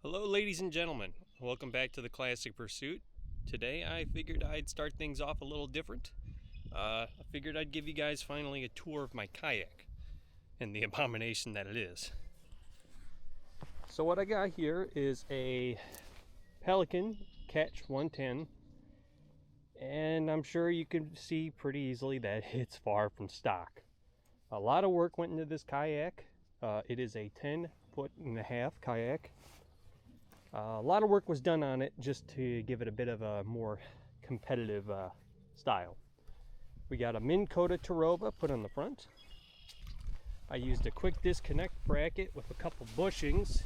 Hello ladies and gentlemen, welcome back to the Classic Pursuit. Today I figured I'd start things off a little different. I figured I'd give you guys finally a tour of my kayak and the abomination that it is. So what I got here is a Pelican Catch 110, and I'm sure you can see pretty easily that it's far from stock. A lot of work went into this kayak. It is a 10.5-foot kayak. A lot of work was done on it just to give it a bit of a more competitive style. We got a Minn Kota Taroba put on the front. I used a quick disconnect bracket with a couple bushings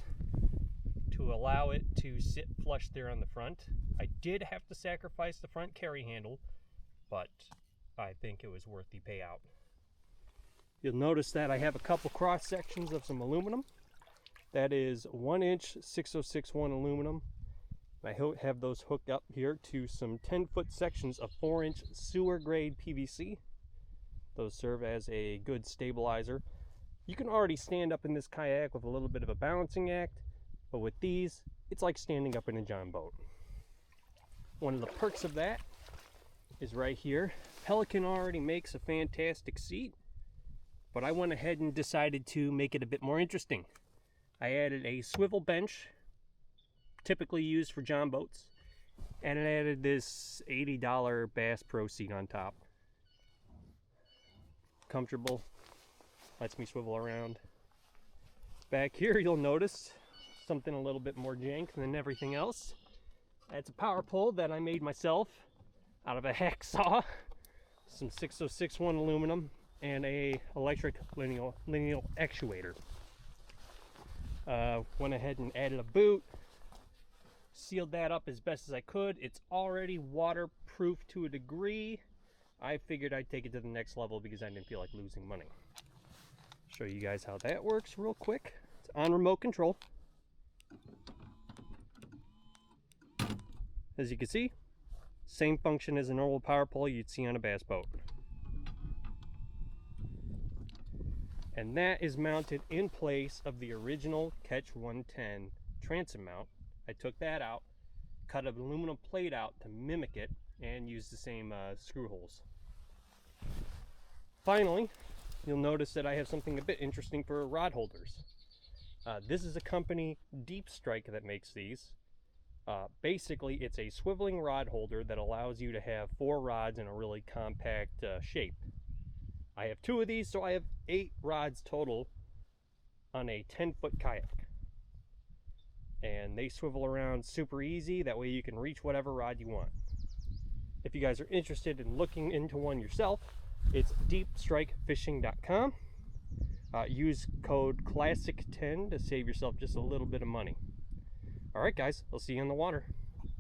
to allow it to sit flush there on the front. I did have to sacrifice the front carry handle, but I think it was worth the payout. You'll notice that I have a couple cross sections of some aluminum. That is 1-inch 6061 aluminum. I have those hooked up here to some 10-foot sections of 4-inch sewer grade PVC. Those serve as a good stabilizer. You can already stand up in this kayak with a little bit of a balancing act, but with these, it's like standing up in a John boat. One of the perks of that is right here. Pelican already makes a fantastic seat, but I went ahead and decided to make it a bit more interesting. I added a swivel bench, typically used for John boats, and I added this $80 Bass Pro seat on top. Comfortable, lets me swivel around. Back here you'll notice something a little bit more jank than everything else. That's a Powerpole that I made myself out of a hacksaw, some 6061 aluminum, and a electric lineal actuator. Went ahead and added a boot, sealed that up as best as I could. It's already waterproof to a degree. I figured I'd take it to the next level because I didn't feel like losing money. Show you guys how that works real quick. It's on remote control. As you can see, same function as a normal power pole you'd see on a bass boat. And that is mounted in place of the original Catch 110 transom mount. I took that out, cut an aluminum plate out to mimic it, and used the same screw holes. Finally, you'll notice that I have something a bit interesting for rod holders. This is a company, Deep Strike, that makes these. Basically, it's a swiveling rod holder that allows you to have 4 rods in a really compact shape. I have 2 of these, so I have 8 rods total on a 10-foot kayak. And they swivel around super easy, that way you can reach whatever rod you want. If you guys are interested in looking into one yourself, it's deepstrikefishing.com. Use code CLASSIC10 to save yourself just a little bit of money. Alright guys, I'll see you in the water.